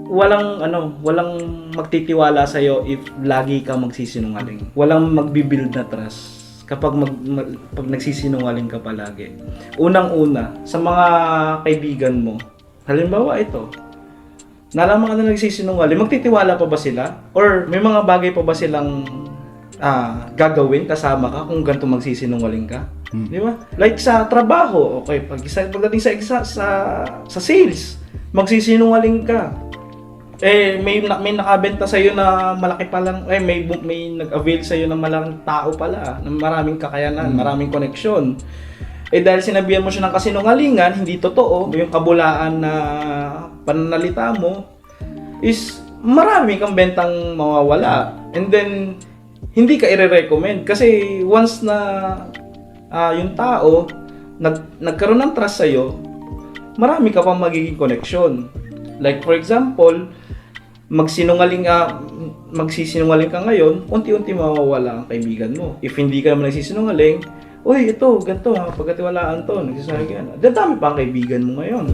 walang magtitiwala sa iyo if lagi ka magsisinungaling. Walang magbi-build na trust kapag pag nagsisinungaling ka palagi. Unang-una, sa mga kaibigan mo, halimbawa ito, nalaman ka na nagsisinungaling, magtitiwala pa ba sila? Or may mga bagay pa ba silang gagawin kasama ka kung ganito magsisinungaling ka? Di ba? Like sa trabaho, okay, pagdating sa sales, magsisinungaling ka. May nakabenta sa iyo na malaki pa lang, may nag-avail sa iyo ng malaking tao pala, ng maraming kakayanan, maraming koneksyon. Dahil sinabihan mo siya ng kasinungalingan, hindi totoo, yung kabulaan na pananalita mo, is marami kang bentang mawawala. And then, hindi ka i-recommend. Kasi once na yung tao nagkaroon ng trust sa'yo, marami ka pang magiging connection. Like for example, magsisinungaling ka ngayon, unti-unti mawawala ang kaibigan mo. If hindi ka naman nagsisinungaling, uy, ito, ganito, pagkatiwalaan to, nagsasabi ka na. Dadami pa ang kaibigan mo ngayon.